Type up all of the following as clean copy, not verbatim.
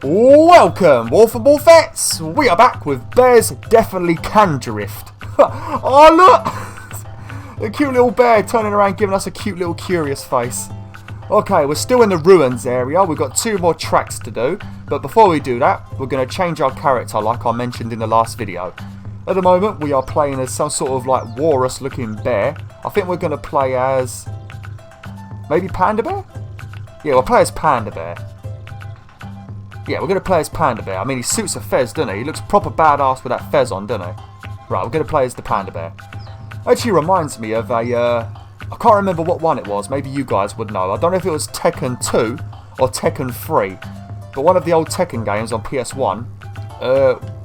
Welcome, Wolf and Wolfettes! We are back with Bears Definitely Can Drift. Oh, look! The cute little bear turning around giving us a cute little curious face. Okay, we're still in the ruins area. We've got 2 more tracks to do. But before we do that, we're going to change our character like I mentioned in the last video. At the moment, we are playing as some sort of like walrus looking bear. I think we're going to play as... maybe Panda Bear? Yeah, we'll play as Panda Bear. Yeah, we're going to play as Panda Bear. I mean, he suits a fez, doesn't he? He looks proper badass with that fez on, doesn't he? Right, we're going to play as the Panda Bear. Actually reminds me of a... I can't remember what one it was. Maybe you guys would know. I don't know if it was Tekken 2 or Tekken 3. But one of the old Tekken games on PS1,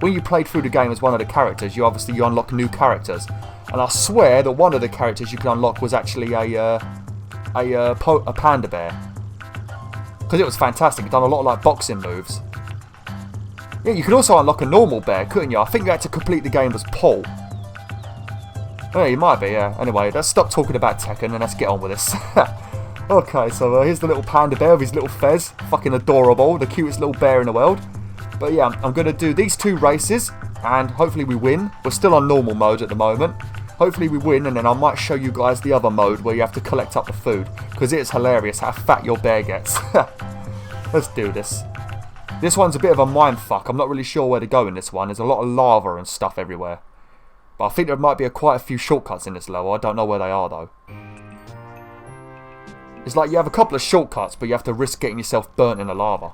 when you played through the game as one of the characters, you unlock new characters. And I swear that one of the characters you could unlock was actually a Panda Bear. Because it was fantastic. It done a lot of like boxing moves. Yeah, you could also unlock a normal bear, couldn't you? I think you had to complete the game as Paul. Oh, you might be, yeah. Anyway, let's stop talking about Tekken and let's get on with this. Okay, so here's the little Panda Bear with his little fez. Fucking adorable. The cutest little bear in the world. But yeah, I'm going to do these 2 races and hopefully we win. We're still on normal mode at the moment. Hopefully we win, and then I might show you guys the other mode where you have to collect up the food. Because it's hilarious how fat your bear gets. Let's do this. This one's a bit of a mindfuck. I'm not really sure where to go in this one. There's a lot of lava and stuff everywhere. But I think there might be quite a few shortcuts in this level. I don't know where they are though. It's like you have a couple of shortcuts, but you have to risk getting yourself burnt in the lava.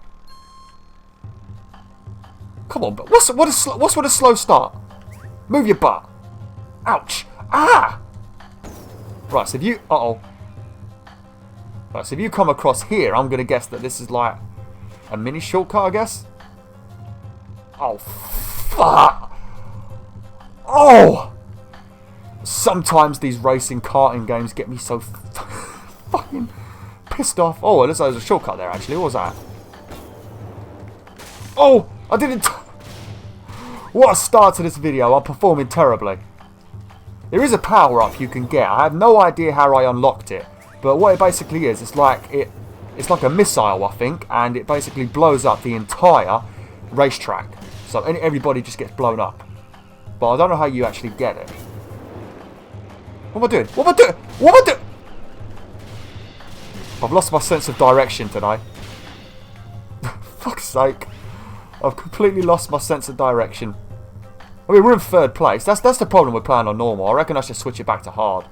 Come on, but what's with a slow start? Move your butt. Ouch. Ah! Right, so if you... Right, so if you come across here, I'm going to guess that this is like a mini shortcut, I guess? Oh, fuck! Oh! Sometimes these racing karting games get me so fucking pissed off. Oh, there's a shortcut there, actually. What was that? Oh! I didn't... What a start to this video. I'm performing terribly. There is a power-up you can get. I have no idea how I unlocked it. But what it basically is, it's like a missile, I think. And it basically blows up the entire racetrack. So everybody just gets blown up. But I don't know how you actually get it. What am I doing? What am I doing? What am I doing? I've lost my sense of direction today. Fuck's sake. I've completely lost my sense of direction. I mean, we're in 3rd place. That's the problem with playing on normal. I reckon I should switch it back to hard.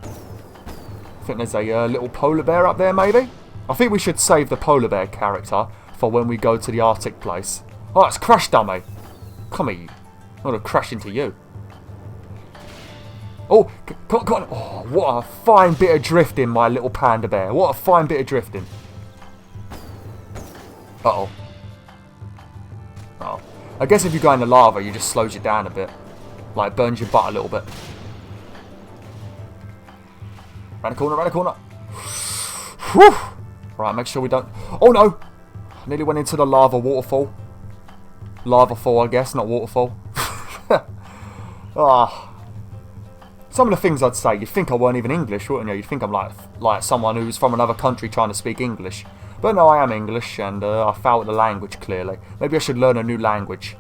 I think there's a little polar bear up there, maybe? I think we should save the polar bear character for when we go to the Arctic place. Oh, it's Crash Dummy. Come here, you. I'm going to crash into you. Oh, come on. Oh, what a fine bit of drifting, my little panda bear. What a fine bit of drifting. Uh-oh. Oh. I guess if you go in the lava, you just slows you down a bit. Like, burns your butt a little bit. Round the corner, round the corner. Whew. Right, make sure we don't... Oh, no! I nearly went into the lava waterfall. Lava fall, I guess, not waterfall. Ah. Some of the things I'd say, you'd think I weren't even English, wouldn't you? You'd think I'm like someone who's from another country trying to speak English. But no, I am English, and I failed at the language, clearly. Maybe I should learn a new language.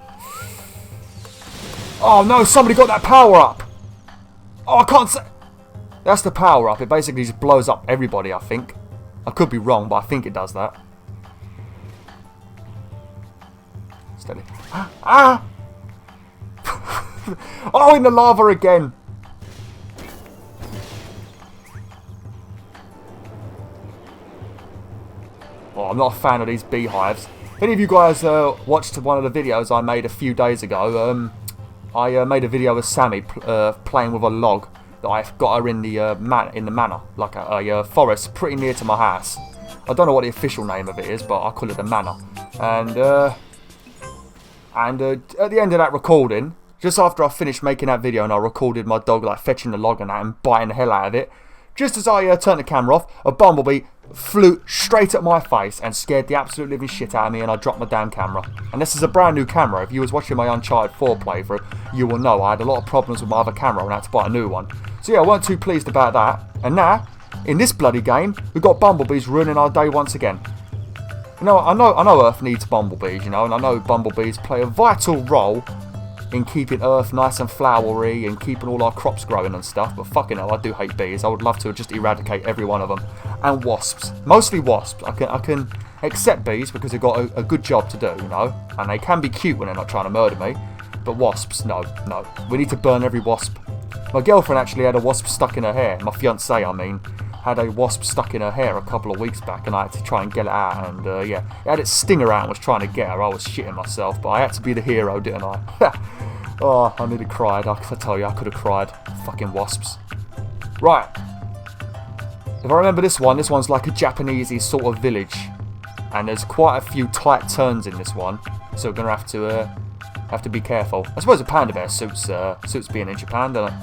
Oh no, somebody got that power up! Oh, I can't say... That's the power up. It basically just blows up everybody, I think. I could be wrong, but I think it does that. Steady. Ah! Oh, in the lava again! Oh, I'm not a fan of these beehives. If any of you guys watched one of the videos I made a few days ago, I made a video with Sammy playing with a log that I've got her in the manor, like a forest pretty near to my house. I don't know what the official name of it is, but I call it the manor. And at the end of that recording, just after I finished making that video and I recorded my dog like fetching the log and that and biting the hell out of it, just as I turned the camera off, a bumblebee flew straight at my face and scared the absolute living shit out of me, and I dropped my damn camera. And this is a brand new camera. If you was watching my Uncharted 4 playthrough, you will know I had a lot of problems with my other camera and I had to buy a new one. So yeah, I weren't too pleased about that. And now, in this bloody game, we've got bumblebees ruining our day once again. You know, I know Earth needs bumblebees, you know, and I know bumblebees play a vital role in keeping Earth nice and flowery and keeping all our crops growing and stuff, but fucking hell, I do hate bees. I would love to just eradicate every one of them. And wasps. Mostly wasps. I can accept bees because they've got a good job to do, you know, and they can be cute when they're not trying to murder me, but wasps, no. We need to burn every wasp. My girlfriend actually had a wasp stuck in her hair. My fiancée, I mean, had a wasp stuck in her hair a couple of weeks back, and I had to try and get it out, and yeah, it had its stinger out and was trying to get her. I was shitting myself, but I had to be the hero, didn't I? Oh, I nearly cried. I tell you, I could have cried. Fucking wasps. Right. If I remember this one's like a Japanesey sort of village, and there's quite a few tight turns in this one, so we're gonna have to be careful. I suppose a panda bear suits being in Japan, doesn't it?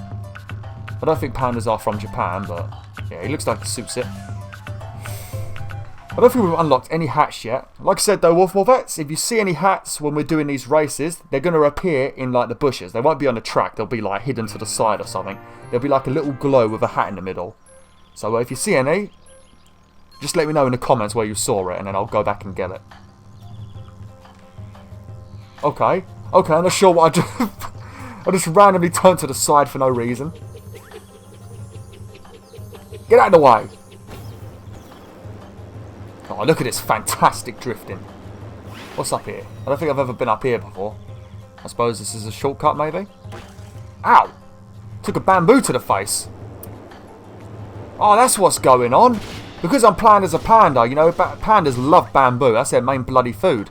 I don't think pandas are from Japan, but yeah, he looks like he suits it. I don't think we've unlocked any hats yet. Like I said though, Wolf, if you see any hats when we're doing these races, they're going to appear in like the bushes. They won't be on the track, they'll be like hidden to the side or something. There'll be like a little glow with a hat in the middle. So if you see any, just let me know in the comments where you saw it, and then I'll go back and get it. Okay, I'm not sure what I do. I just randomly turned to the side for no reason. Get out of the way. Oh, look at this fantastic drifting. What's up here? I don't think I've ever been up here before. I suppose this is a shortcut, maybe? Ow! Took a bamboo to the face. Oh, that's what's going on. Because I'm playing as a panda, you know, pandas love bamboo. That's their main bloody food.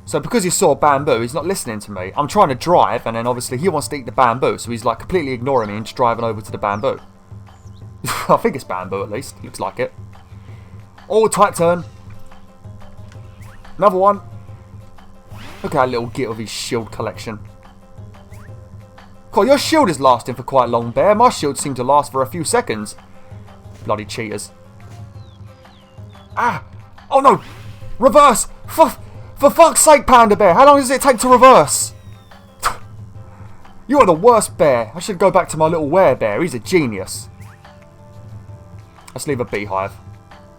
So because he saw bamboo, he's not listening to me. I'm trying to drive, and then obviously he wants to eat the bamboo, so he's like completely ignoring me and just driving over to the bamboo. I think it's bamboo at least. Looks like it. Oh, tight turn. Another one. Look at that little git of his shield collection. Cool, your shield is lasting for quite long, Bear. My shield seemed to last for a few seconds. Bloody cheaters. Ah! Oh no! Reverse! For fuck's sake, Panda Bear! How long does it take to reverse? You are the worst bear. I should go back to my little werebear. He's a genius. Let's leave a beehive.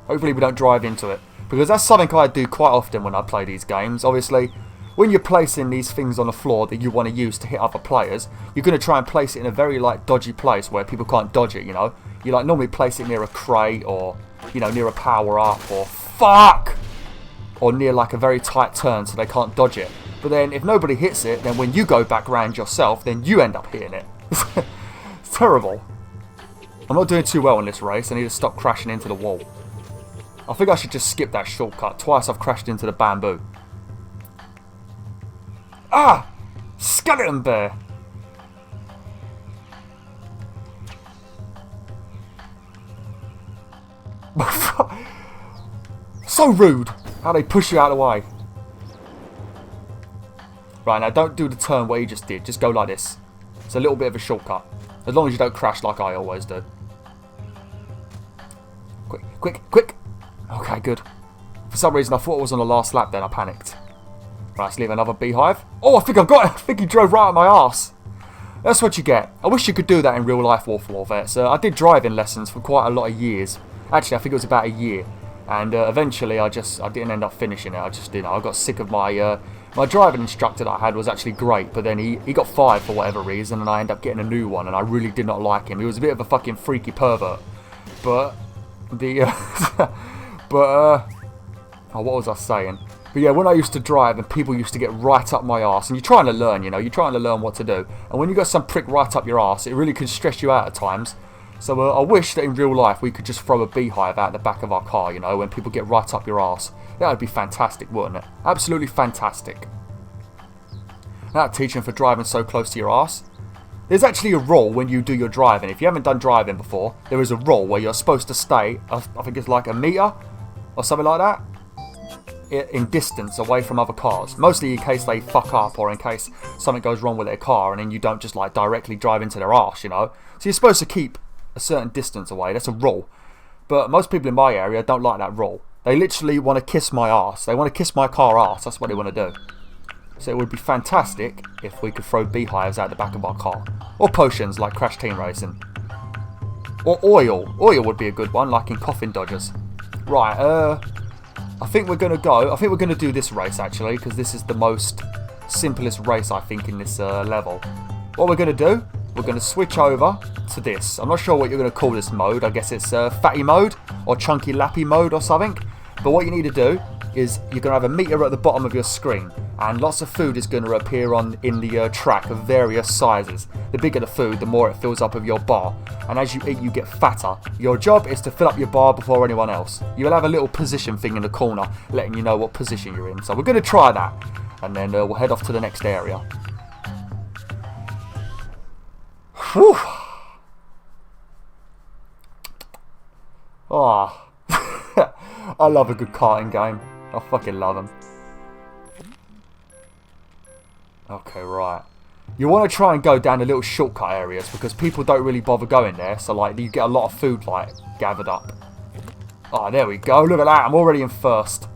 Hopefully we don't drive into it, because that's something I do quite often when I play these games. Obviously, when you're placing these things on the floor that you want to use to hit other players, you're going to try and place it in a very like dodgy place where people can't dodge it, you know. You like normally place it near a crate, or you know, near a power up, or fuck, or near like a very tight turn so they can't dodge it. But then if nobody hits it, then when you go back round yourself, then you end up hitting it. It's terrible. I'm not doing too well in this race. I need to stop crashing into the wall. I think I should just skip that shortcut. Twice I've crashed into the bamboo. Ah! Skeleton bear! So rude how they push you out of the way. Right, now don't do the turn where you just did. Just go like this. It's a little bit of a shortcut. As long as you don't crash like I always do. Quick! Okay, good. For some reason I thought it was on the last lap, then I panicked. Right, let's leave another beehive. Oh, I think I've got it. I think he drove right at my arse. That's what you get. I wish you could do that in real life, WolfTheWolf. I did driving lessons for quite a lot of years. Actually, I think it was about a year. And eventually I didn't end up finishing it. I just, you know, I got sick of my driving instructor that I had was actually great, but then he got fired for whatever reason, and I ended up getting a new one, and I really did not like him. He was a bit of a fucking freaky pervert. But oh, what was I saying? But yeah, when I used to drive and people used to get right up my arse, and you're trying to learn, you know, you're trying to learn what to do, and when you got some prick right up your arse, it really can stress you out at times. So I wish that in real life we could just throw a beehive out the back of our car, you know, when people get right up your arse. That would be fantastic, wouldn't it? Absolutely fantastic. Now, teaching for driving so close to your arse. There's actually a rule when you do your driving. If you haven't done driving before, there is a rule where you're supposed to stay, I think it's like a metre or something like that, in distance away from other cars. Mostly in case they fuck up, or in case something goes wrong with their car, and then you don't just like directly drive into their arse, you know. So you're supposed to keep a certain distance away. That's a rule. But most people in my area don't like that rule. They literally want to kiss my arse. They want to kiss my car arse. That's what they want to do. So it would be fantastic if we could throw beehives out the back of our car. Or potions like Crash Team Racing. Or oil. Oil would be a good one, like in Coffin Dodgers. Right, I think we're going to do this race, actually, because this is the most simplest race, I think, in this level. What we're going to do, we're going to switch over to this. I'm not sure what you're going to call this mode. I guess it's fatty mode or chunky lappy mode or something. But what you need to do is you're going to have a meter at the bottom of your screen, and lots of food is going to appear in the track of various sizes. The bigger the food, the more it fills up of your bar, and as you eat you get fatter. Your job is to fill up your bar before anyone else. You'll have a little position thing in the corner letting you know what position you're in. So we're going to try that, and then we'll head off to the next area. Whew. Oh. I love a good karting game. I fucking love them. Okay, right. You want to try and go down the little shortcut areas because people don't really bother going there. So, like, you get a lot of food, like, gathered up. Oh, there we go. Look at that. I'm already in first.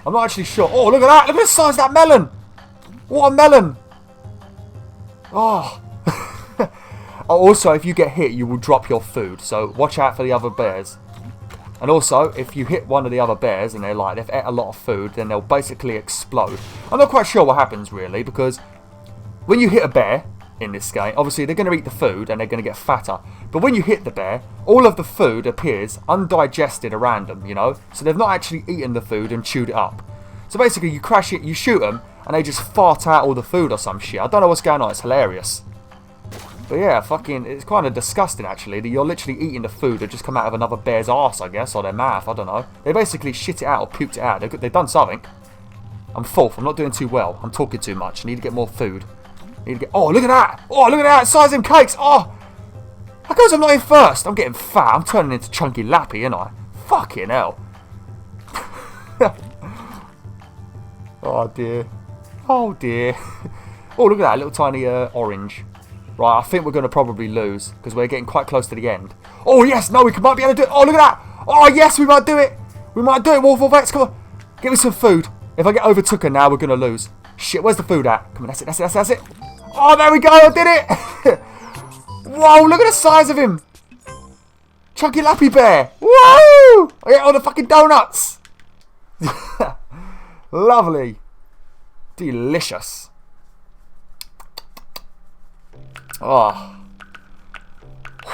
I'm not actually sure. Oh, look at that. Look at the size of that melon. What a melon. Oh. Also, if you get hit, you will drop your food. So, watch out for the other bears. And also, if you hit one of the other bears and they've ate a lot of food, then they'll basically explode. I'm not quite sure what happens really, because when you hit a bear in this game, obviously they're going to eat the food and they're going to get fatter. But when you hit the bear, all of the food appears undigested around them, you know? So they've not actually eaten the food and chewed it up. So basically you crash it, you shoot them, and they just fart out all the food or some shit. I don't know what's going on, it's hilarious. But yeah, fucking, it's kind of disgusting actually that you're literally eating the food that just come out of another bear's arse, I guess, or their mouth, I don't know. They basically shit it out or puked it out. They've done something. I'm fourth, I'm not doing too well. I'm talking too much. I need to get more food. I need to get, oh, look at that! Oh, look at that! Size of them cakes! Oh! How comes I'm not in first? I'm getting fat. I'm turning into chunky lappy, ain't I? Fucking hell. Oh dear. Oh dear. Oh, look at that little tiny orange. Right, I think we're going to probably lose because we're getting quite close to the end. Oh, yes. No, we might be able to do it. Oh, look at that. Oh, yes, we might do it. We might do it, WolfTheWolf. Come on. Give me some food. If I get overtooken now, we're going to lose. Shit, where's the food at? Come on, that's it, that's it, that's it. Oh, there we go. I did it. Whoa, look at the size of him. Chunky Lappy Bear. Woo! I ate all the fucking donuts. Lovely. Delicious. Oh.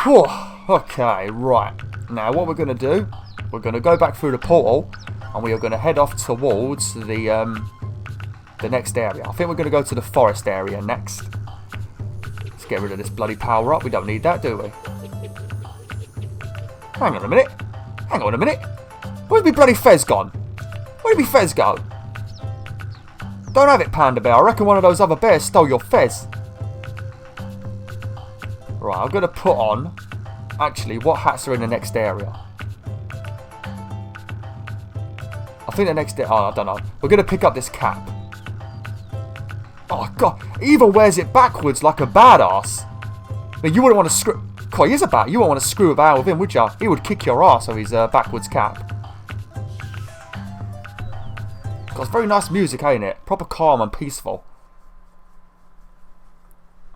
Whew. Okay, right. Now what we're going to do, we're going to go back through the portal and we are going to head off towards the next area. I think we're going to go to the forest area next. Let's get rid of this bloody power up. We don't need that, do we? Hang on a minute. Hang on a minute. Where's my bloody fez gone? Where did my fez go? Don't have it, Panda Bear. I reckon one of those other bears stole your fez. Right, I'm going to put on, actually, what hats are in the next area? I think the next, oh, I don't know. We're going to pick up this cap. Oh, God. He even wears it backwards like a badass. Now, you wouldn't want to screw, God, he is a bat. You wouldn't want to screw about with him, would you? He would kick your ass with his backwards cap. God, it's very nice music, ain't it? Proper calm and peaceful.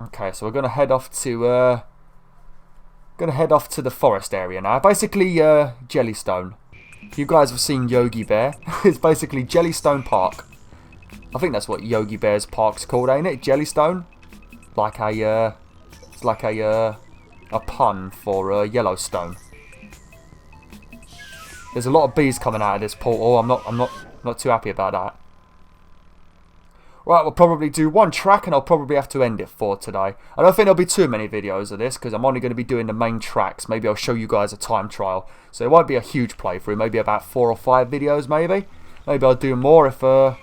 Okay, so we're gonna head off to the forest area now. Basically, Jellystone. If you guys have seen Yogi Bear, it's basically Jellystone Park. I think that's what Yogi Bear's park's called, ain't it? Jellystone, like a it's like a pun for Yellowstone. There's a lot of bees coming out of this portal. I'm not too happy about that. Right, we'll probably do one track and I'll probably have to end it for today. I don't think there'll be too many videos of this because I'm only going to be doing the main tracks. Maybe I'll show you guys a time trial. So it won't be a huge playthrough, maybe about 4 or 5 videos maybe. Maybe I'll do more if I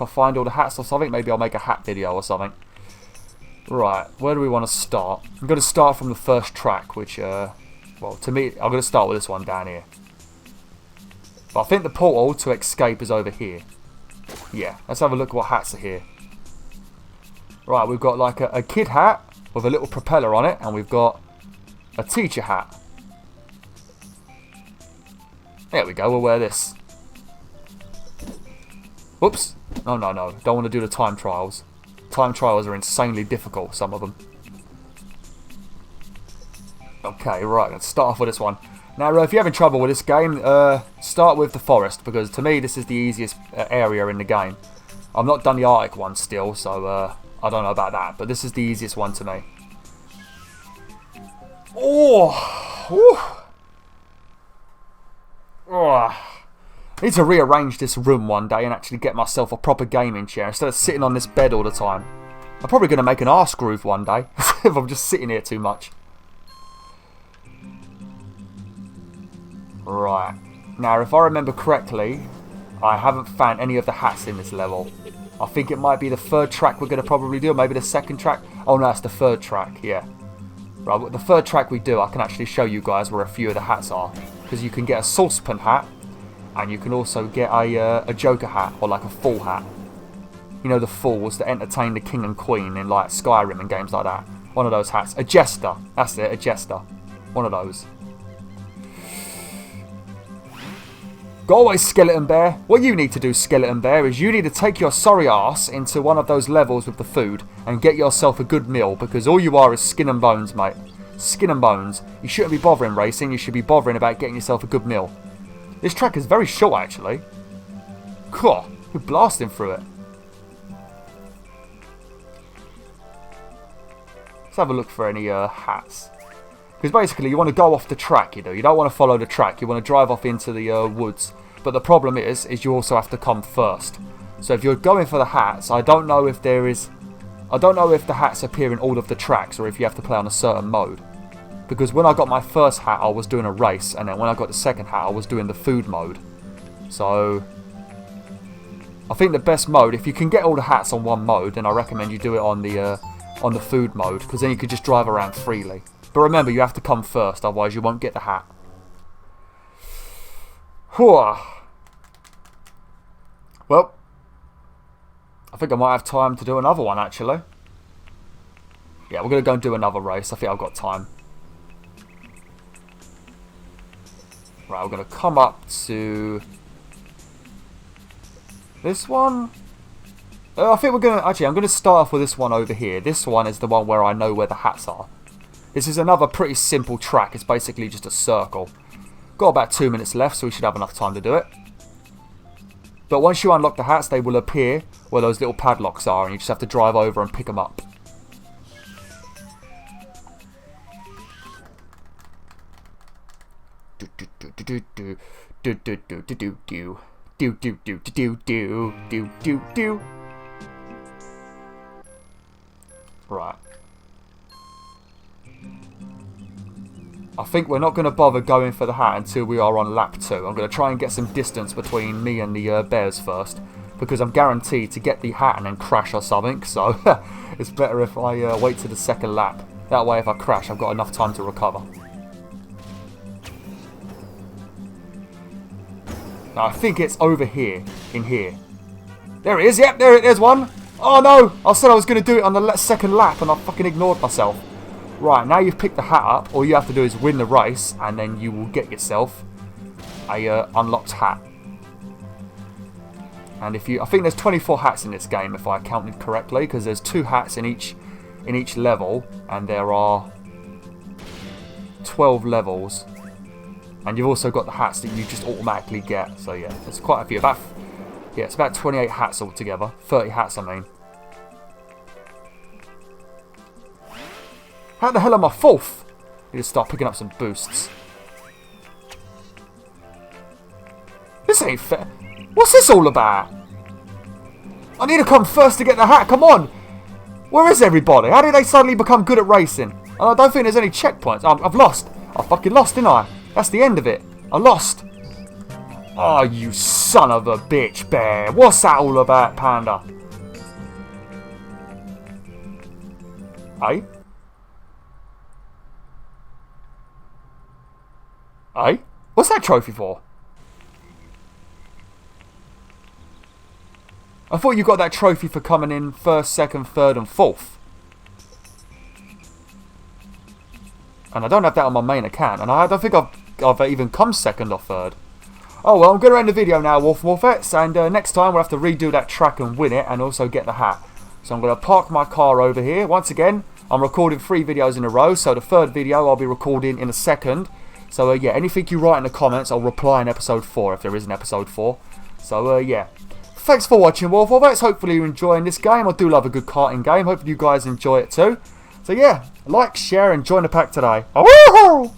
find all the hats or something. Maybe I'll make a hat video or something. Right, where do we want to start? I'm going to start from the first track, which, well, to me, I'm going to start with this one down here. But I think the portal to escape is over here. Yeah, let's have a look at what hats are here. Right, we've got like a kid hat with a little propeller on it, and we've got a teacher hat. There we go, we'll wear this. Whoops. No, no, no. Don't want to do the time trials. Time trials are insanely difficult, some of them. Okay, right, let's start off with this one. Now, if you're having trouble with this game, start with the forest, because to me this is the easiest area in the game. I've not done the Arctic one still, so I don't know about that, but this is the easiest one to me. Oh! Ooh. Oh. I need to rearrange this room one day and actually get myself a proper gaming chair instead of sitting on this bed all the time. I'm probably going to make an arse groove one day if I'm just sitting here too much. Right. Now, if I remember correctly, I haven't found any of the hats in this level. I think it might be the third track we're going to probably do, or maybe the second track. Oh no, it's the third track, yeah. Right, the third track we do, I can actually show you guys where a few of the hats are. Because you can get a saucepan hat, and you can also get a Joker hat, or like a Fool hat. You know, the Fools that entertain the King and Queen in like Skyrim and games like that. One of those hats. A Jester. That's it, a Jester. One of those. Go away, Skeleton Bear. What you need to do, Skeleton Bear, is you need to take your sorry ass into one of those levels with the food and get yourself a good meal, because all you are is skin and bones, mate. Skin and bones. You shouldn't be bothering racing, you should be bothering about getting yourself a good meal. This track is very short, actually. Cool. We're blasting through it. Let's have a look for any hats. Because basically you want to go off the track, you do. You don't want to follow the track. You want to drive off into the woods. But the problem is you also have to come first. So if you're going for the hats, I don't know if there is... I don't know if the hats appear in all of the tracks or if you have to play on a certain mode. Because when I got my first hat, I was doing a race. And then when I got the second hat, I was doing the food mode. So... I think the best mode, if you can get all the hats on one mode, then I recommend you do it on the food mode. Because then you could just drive around freely. But remember, you have to come first, otherwise you won't get the hat. Whew. Well, I think I might have time to do another one, actually. Yeah, we're going to go and do another race. I think I've got time. Right, we're going to come up to this one. I think we're going to... Actually, I'm going to start off with this one over here. This one is the one where I know where the hats are. This is another pretty simple track. It's basically just a circle. Got about 2 minutes left, so we should have enough time to do it. But once you unlock the hats, they will appear where those little padlocks are, and you just have to drive over and pick them up. Right. I think we're not going to bother going for the hat until we are on lap 2. I'm going to try and get some distance between me and the bears first, because I'm guaranteed to get the hat and then crash or something, so it's better if I wait to the second lap. That way if I crash I've got enough time to recover. Now I think it's over here, in here. There it is, yep, there's one! Oh no! I said I was going to do it on the second lap and I fucking ignored myself. Right, now you've picked the hat up, all you have to do is win the race, and then you will get yourself a unlocked hat. And if you, I think there's 24 hats in this game, if I counted correctly, because there's 2 hats in each level, and there are 12 levels. And you've also got the hats that you just automatically get. So yeah, there's quite a few. It's about 28 hats altogether. 30 hats, I mean. How the hell am I 4th? I need to start picking up some boosts. This ain't fair. What's this all about? I need to come first to get the hat. Come on. Where is everybody? How did they suddenly become good at racing? And I don't think there's any checkpoints. I've lost. I fucking lost, didn't I? That's the end of it. I lost. Oh, you son of a bitch, bear. What's that all about, Panda? Hey? Hey? What's that trophy for? I thought you got that trophy for coming in 1st, 2nd, 3rd and 4th. And I don't have that on my main account. And I don't think I've even come 2nd or 3rd. Oh well, I'm going to end the video now, WolfTheWolfettes. And next time we'll have to redo that track and win it. And also get the hat. So I'm going to park my car over here. Once again, I'm recording 3 videos in a row. So the 3rd video I'll be recording in a second. So yeah, anything you write in the comments, I'll reply in episode 4 if there is an episode 4. So yeah, thanks for watching, WolfTheWolf. Hopefully you're enjoying this game. I do love a good karting game. Hopefully you guys enjoy it too. So yeah, like, share, and join the pack today. Oh!